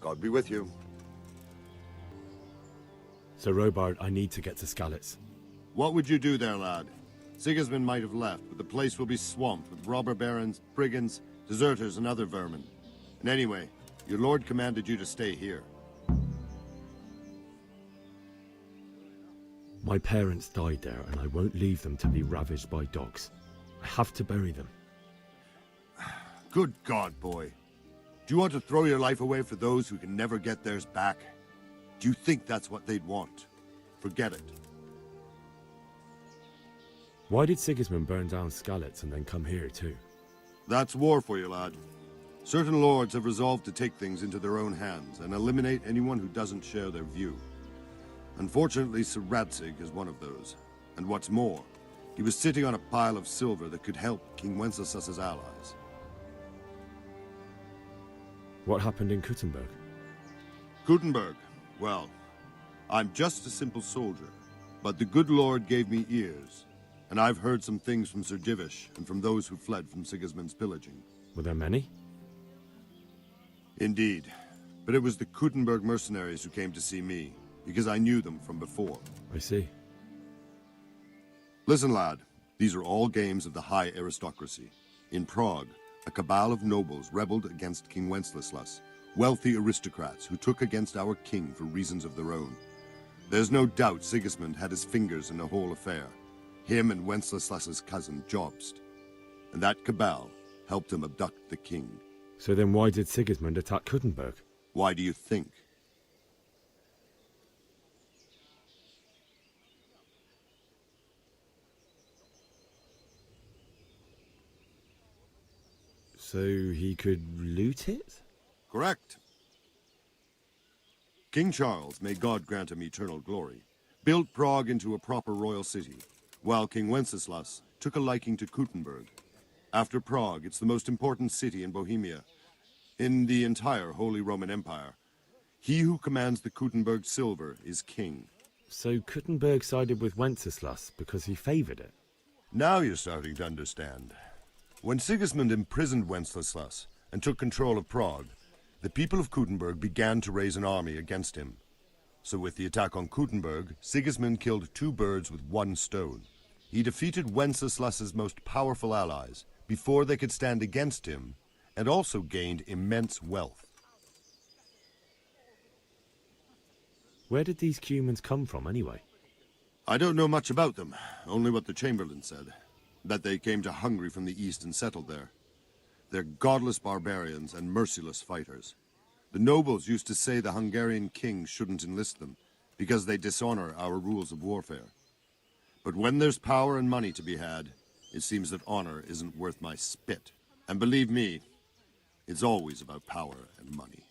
God be with you. So, Robard, I need to get to Skalitz. What would you do there, lad? Sigismund might have left, but the place will be swamped with robber barons, brigands, deserters, and other vermin. And anyway, your lord commanded you to stay here. My parents died there, and I won't leave them to be ravaged by dogs. I have to bury them. Good God, boy. Do you want to throw your life away for those who can never get theirs back? Do you think that's what they'd want? Forget it. Why did Sigismund burn down Skalitz and then come here too? That's war for you, lad. Certain lords have resolved to take things into their own hands and eliminate anyone who doesn't share their view. Unfortunately, Sir Radzig is one of those. And what's more, he was sitting on a pile of silver that could help King Wenceslas's allies. What happened in Kuttenberg? Kuttenberg? Well, I'm just a simple soldier, but the good Lord gave me ears, and I've heard some things from Sir Divish and from those who fled from Sigismund's pillaging. Were there many? Indeed, but it was the Kuttenberg mercenaries who came to see me, because I knew them from before. I see. Listen, lad, these are all games of the high aristocracy. In Prague, a cabal of nobles rebelled against King Wenceslas, wealthy aristocrats who took against our king for reasons of their own. There's no doubt Sigismund had his fingers in the whole affair. Him and Wenceslas's cousin, Jobst. And that cabal helped him abduct the king. So then why did Sigismund attack Kuttenberg? Why do you think? So he could loot it? Correct. King Charles, may God grant him eternal glory, built Prague into a proper royal city, while King Wenceslas took a liking to Kuttenberg. After Prague, it's the most important city in Bohemia, in the entire Holy Roman Empire. He who commands the Kuttenberg silver is king. So Kuttenberg sided with Wenceslas because he favored it? Now you're starting to understand. When Sigismund imprisoned Wenceslas and took control of Prague, the people of Kuttenberg began to raise an army against him. So with the attack on Kuttenberg, Sigismund killed two birds with one stone. He defeated Wenceslas's most powerful allies before they could stand against him, and also gained immense wealth. Where did these Cumans come from anyway? I don't know much about them, only what the Chamberlain said. That they came to Hungary from the east and settled there. They're godless barbarians and merciless fighters. The nobles used to say the Hungarian king shouldn't enlist them, because they dishonor our rules of warfare. But when there's power and money to be had, it seems that honor isn't worth my spit. And believe me, it's always about power and money.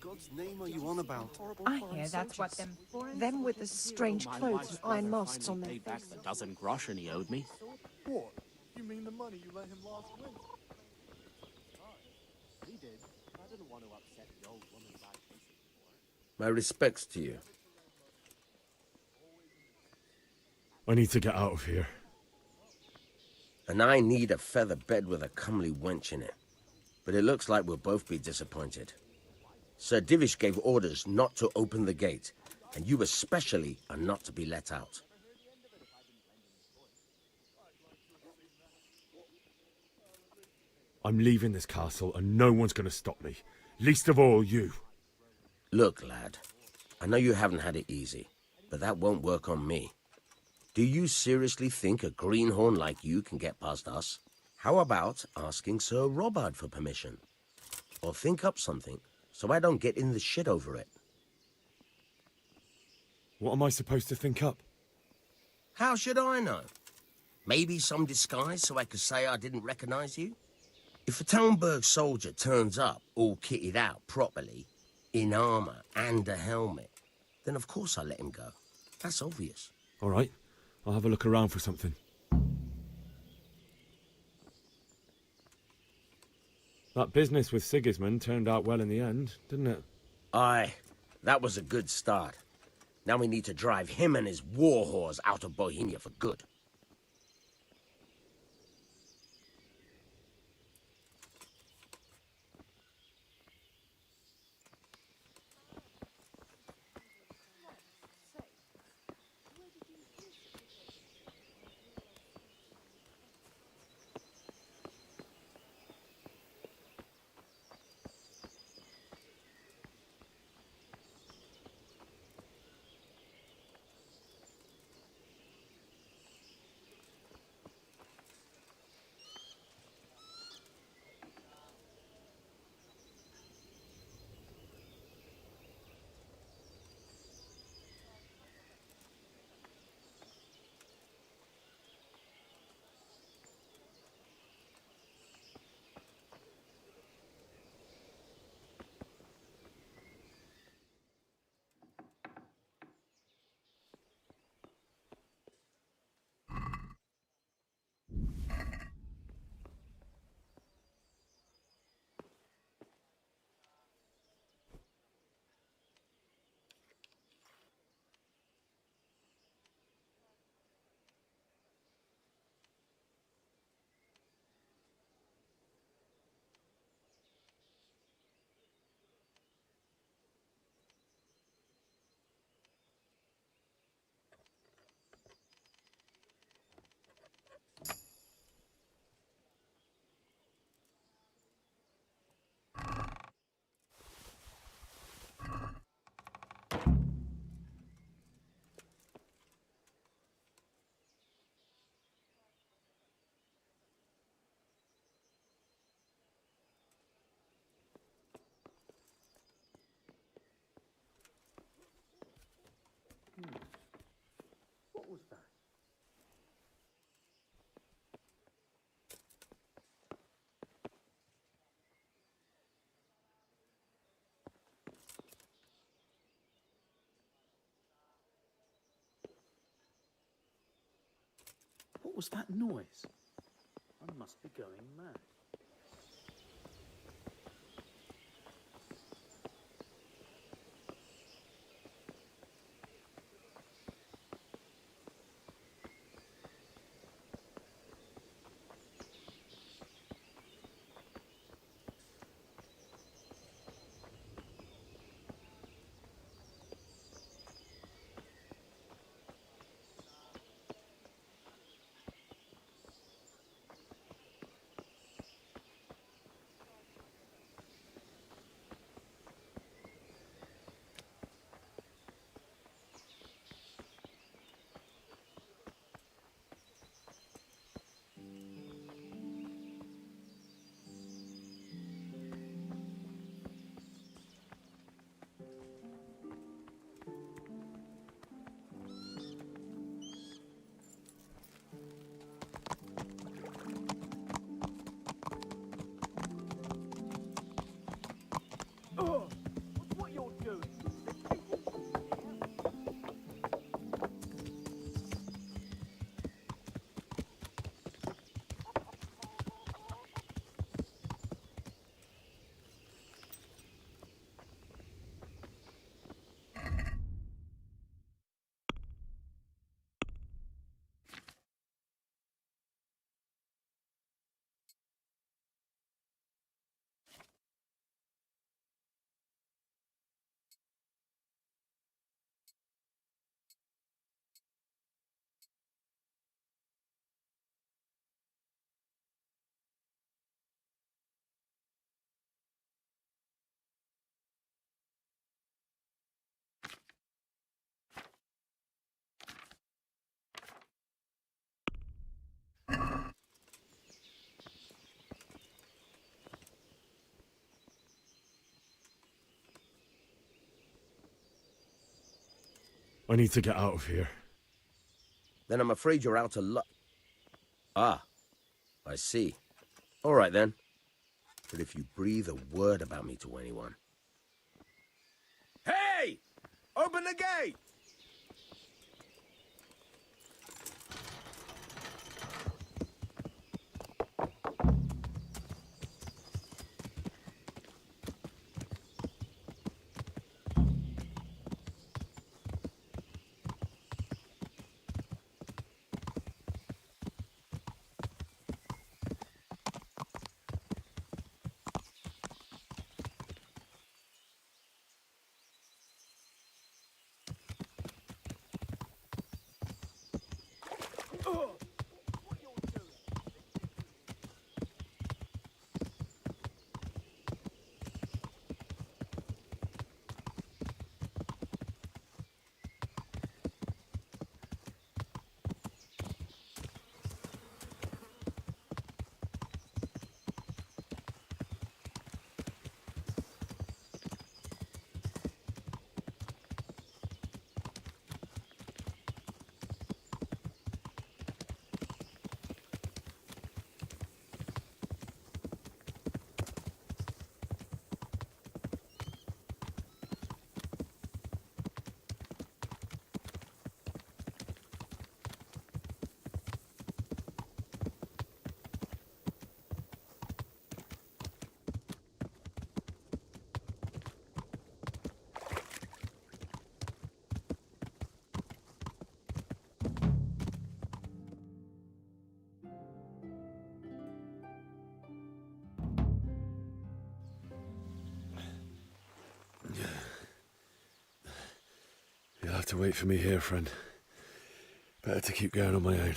God's name are you on about? I hear that's what them with the strange clothes and iron masks on their Paid back faces. the dozen groschen he owed me. What? You mean the money you lent him last winter? He did. I didn't want to upset the old woman about this. My respects to you. I need to get out of here. And I need a feather bed with a comely wench in it. But it looks like we'll both be disappointed. Sir Divish gave orders not to open the gate, and you especially are not to be let out. I'm leaving this castle and no one's going to stop me. Least of all you. Look, lad, I know you haven't had it easy, but that won't work on me. Do you seriously think a greenhorn like you can get past us? How about asking Sir Robard for permission? Or think up something, so I don't get in the shit over it. What am I supposed to think up? How should I know? Maybe some disguise so I could say I didn't recognize you? If a Talmberg soldier turns up all kitted out properly, in armor and a helmet, then of course I'll let him go. That's obvious. All right, I'll have a look around for something. That business with Sigismund turned out well in the end, didn't it? Aye, that was a good start. Now we need to drive him and his war whores out of Bohemia for good. What was that? What was that noise? I must be going mad. What you're doing? I need to get out of here. Then I'm afraid you're out of luck. Ah, I see. All right then. But if you breathe a word about me to anyone... Hey! Open the gate! have to wait for me here, friend. Better to keep going on my own.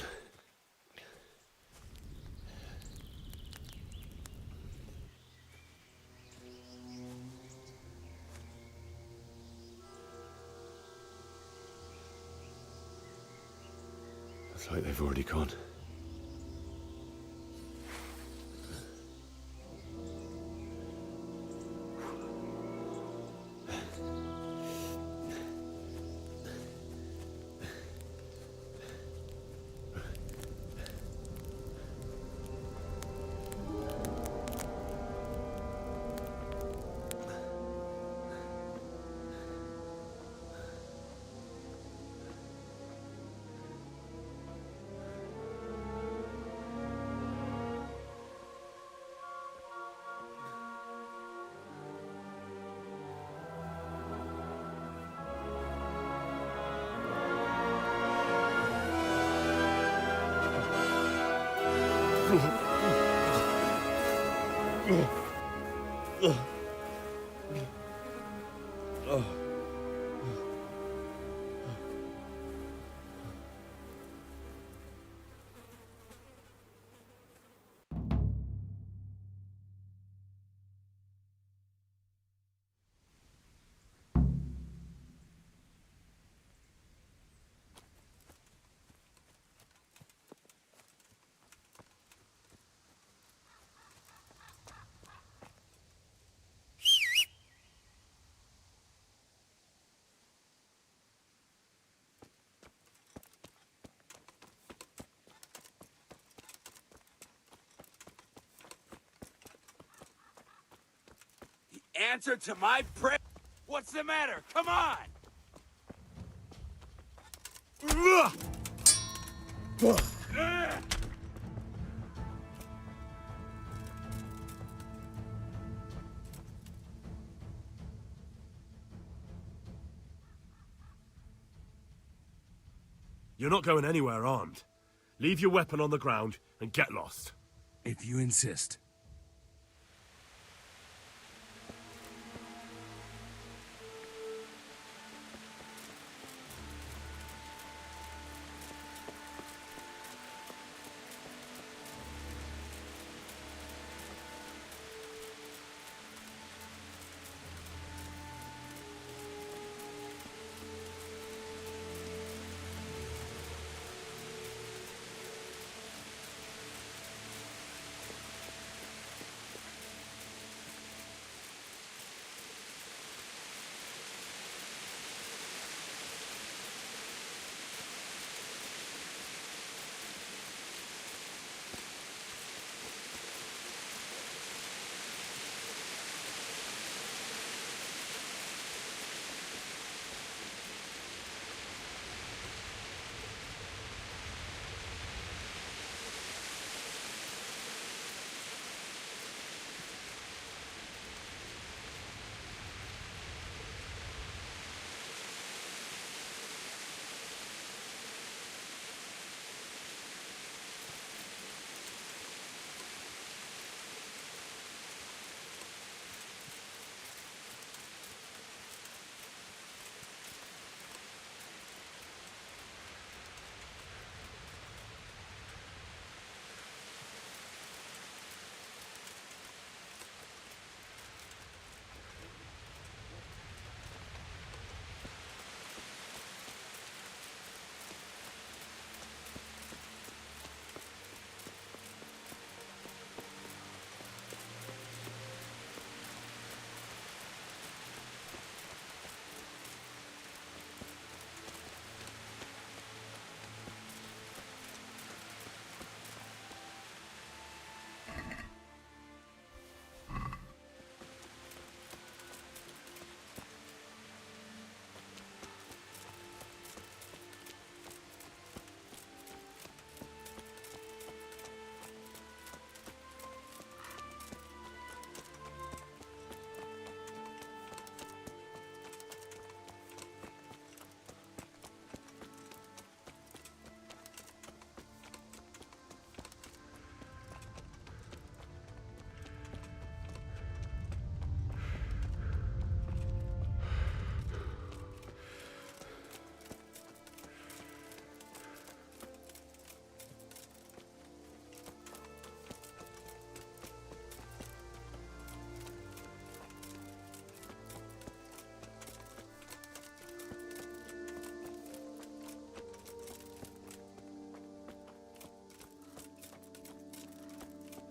Looks like they've already gone. Answer to my prayer. What's the matter? Come on! You're not going anywhere armed. Leave your weapon on the ground and get lost. If you insist.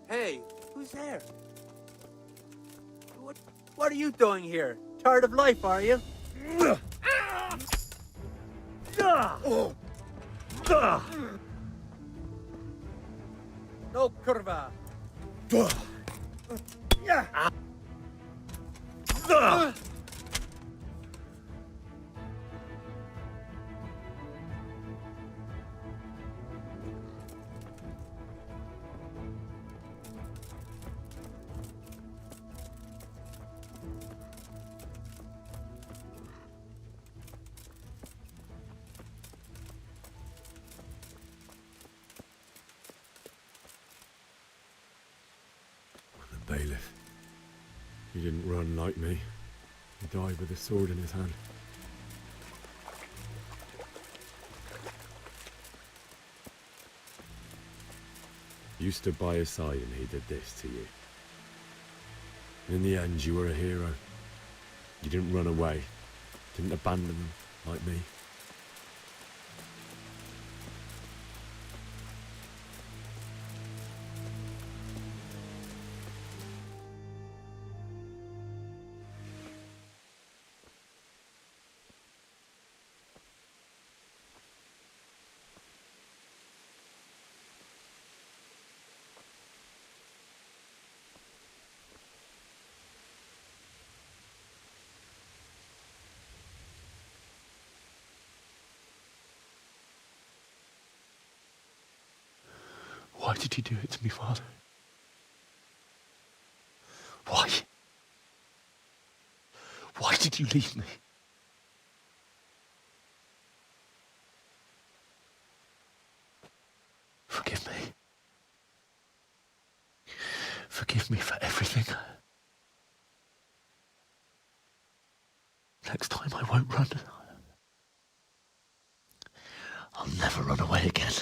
Hey, who's there? What are you doing here? Tired of life, are you? No curva. Bailiff. He didn't run like me. He died with a sword in his hand. You stood by his side and he did this to you. In the end, you were a hero. You didn't run away. Didn't abandon them like me. Why did you do it to me, Father? Why? Why did you leave me? Forgive me. Forgive me for everything. Next time I won't run. I'll never run away again.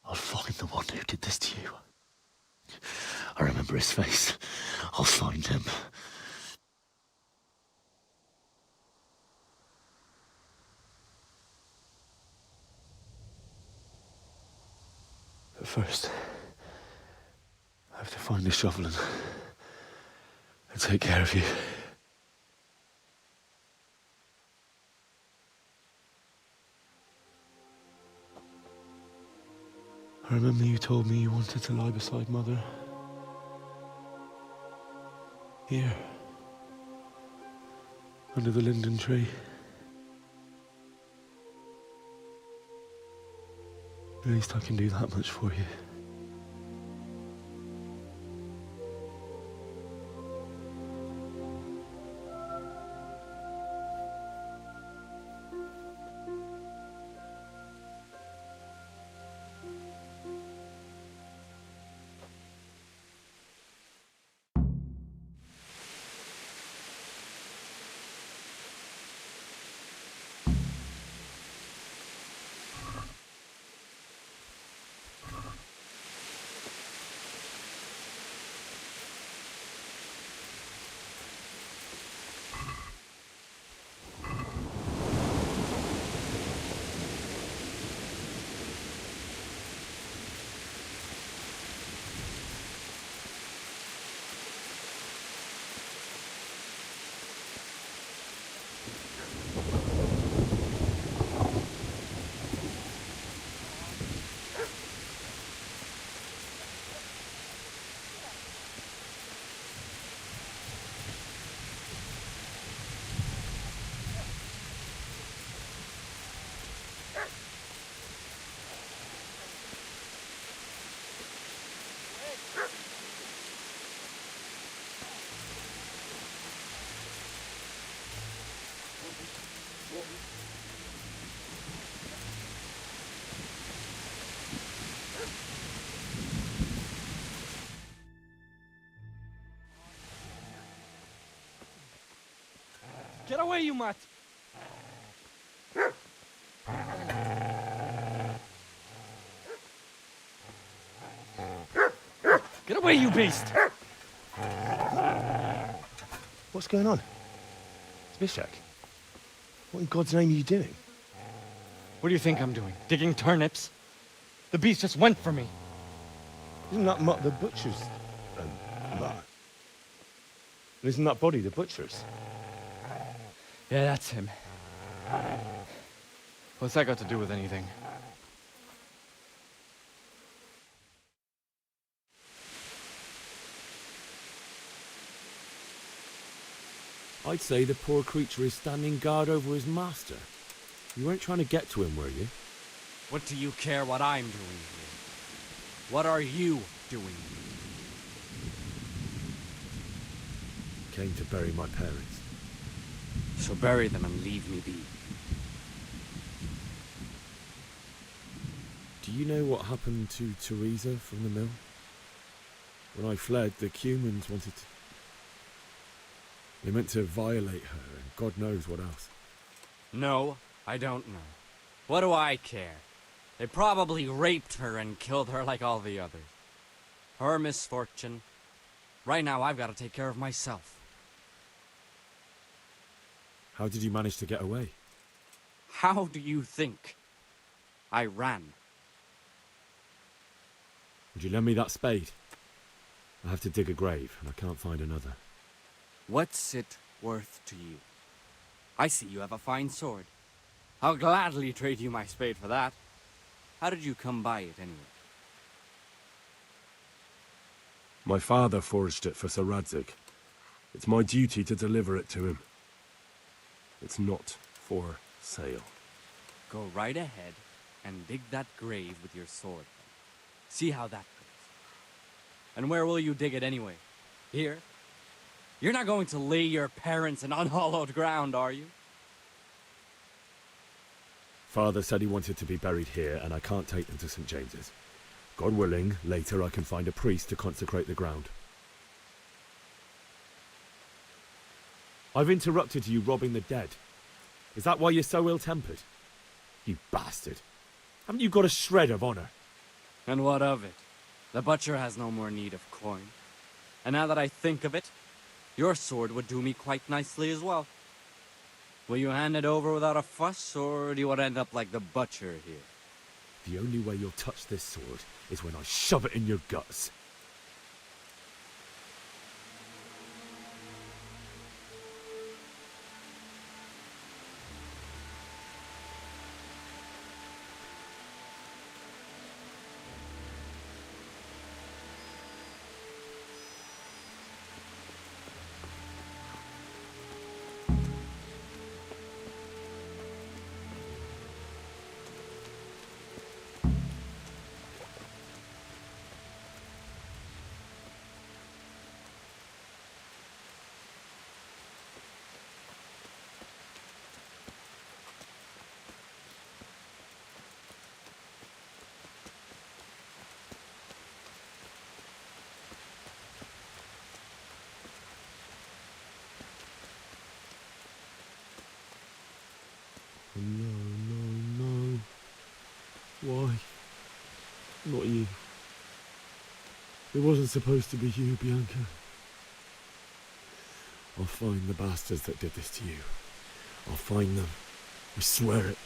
I'll find the one who did this to you. I remember his face. I'll find him. But first, I have to find the shovel and take care of you. I remember you told me you wanted to lie beside Mother. Here. Under the linden tree. At least I can do that much for you. Get away, you mutt! Get away, you beast! What's going on? It's Bishak. What in God's name are you doing? What do you think I'm doing? Digging turnips? The beast just went for me. Isn't that Mutt the butcher's? Mutt? Isn't that body the butcher's? Yeah, that's him. What's that got to do with anything? I'd say the poor creature is standing guard over his master. You weren't trying to get to him, were you? What do you care what I'm doing here? What are you doing here? Came to bury my parents. So bury them and leave me be. Do you know what happened to Teresa from the mill? When I fled, the Cumans wanted to... They meant to violate her, and God knows what else. No, I don't know. What do I care? They probably raped her and killed her like all the others. Her misfortune. Right now, I've got to take care of myself. How did you manage to get away? How do you think? I ran. Would you lend me that spade? I have to dig a grave, and I can't find another. What's it worth to you? I see you have a fine sword. I'll gladly trade you my spade for that. How did you come by it, anyway? My father forged it for Sir Radzig. It's my duty to deliver it to him. It's not for sale. Go right ahead and dig that grave with your sword. See how that goes. And where will you dig it anyway? Here? You're not going to lay your parents in unhallowed ground, are you? Father said he wanted to be buried here, and I can't take them to St. James's. God willing, later I can find a priest to consecrate the ground. I've interrupted you robbing the dead. Is that why you're so ill-tempered? You bastard. Haven't you got a shred of honor? And what of it? The butcher has no more need of coin. And now that I think of it, your sword would do me quite nicely as well. Will you hand it over without a fuss, or do you want to end up like the butcher here? The only way you'll touch this sword is when I shove it in your guts. No. Why? Not you. It wasn't supposed to be you, Bianca. I'll find the bastards that did this to you. I'll find them. I swear it.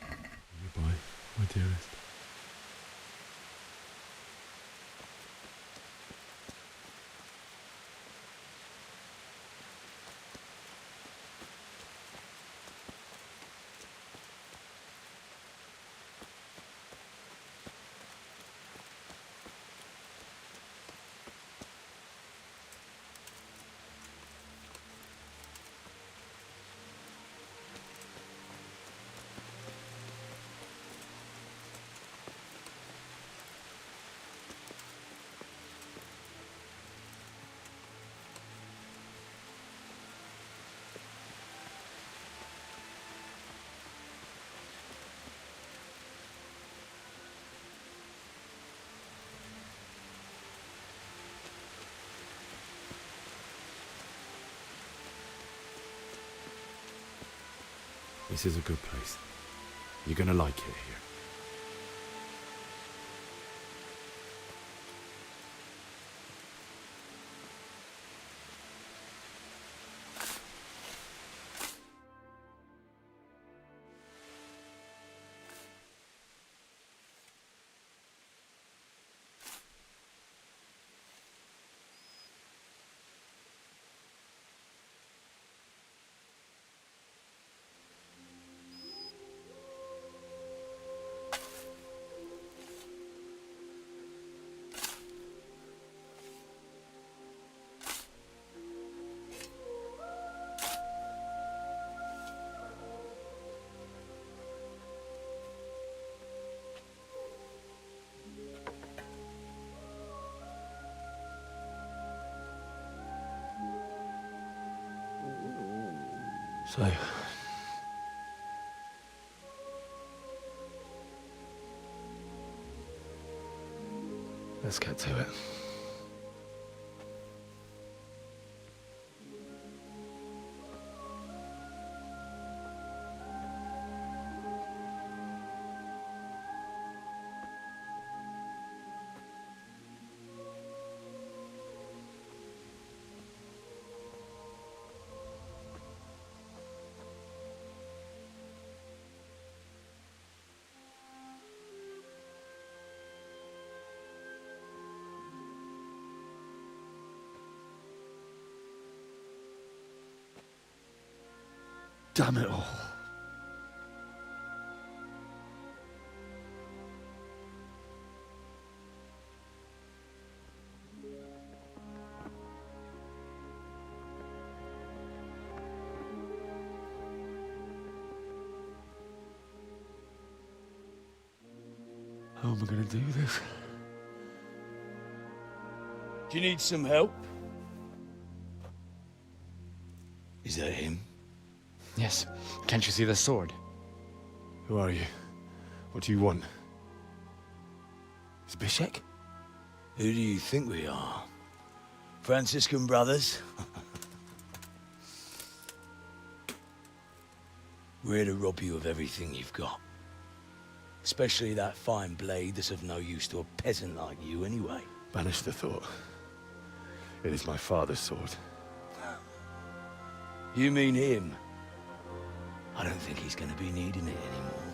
Goodbye, my dearest. This is a good place. You're gonna like it here. So, let's get to it. Damn it all. How am I going to do this? Do you need some help? Is that him? Yes. Can't you see the sword? Who are you? What do you want? Zbyszek? Who do you think we are? Franciscan brothers? We're here to rob you of everything you've got. Especially that fine blade that's of no use to a peasant like you anyway. Banish the thought. It is my father's sword. You mean him? I don't think he's going to be needing it anymore.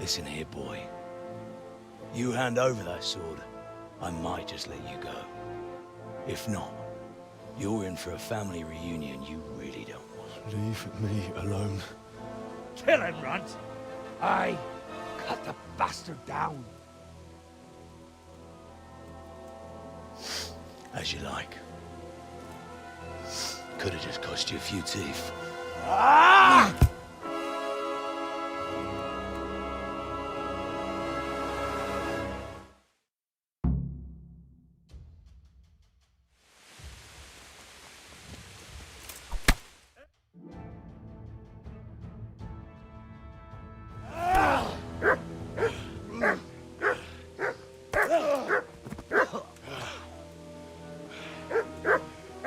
Listen here, boy. You hand over that sword, I might just let you go. If not, you're in for a family reunion you really don't want. Leave me alone. Kill him, Runt! Aye, cut the bastard down. As you like. Could have just cost you a few teeth. Ah!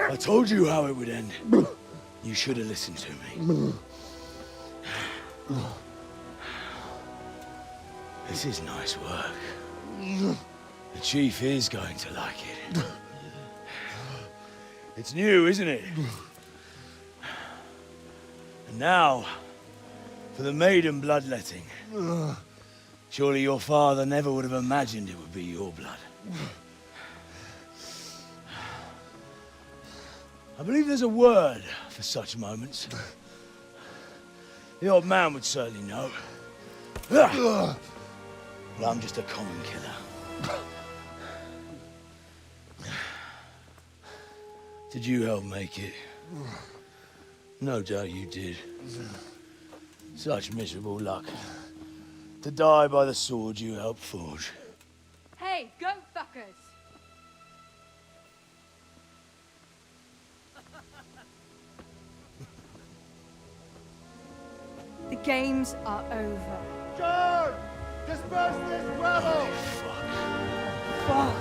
I told you how it would end. You should have listened to me. This is nice work. The chief is going to like it. It's new, isn't it? And now, for the maiden bloodletting. Surely your father never would have imagined it would be your blood. I believe there's a word for such moments. The old man would certainly know. But I'm just a common killer. Did you help make it? No doubt you did. Such miserable luck. To die by the sword you helped forge. Hey, go fuckers! The games are over. Charge! Disperse this rebel! Fuck.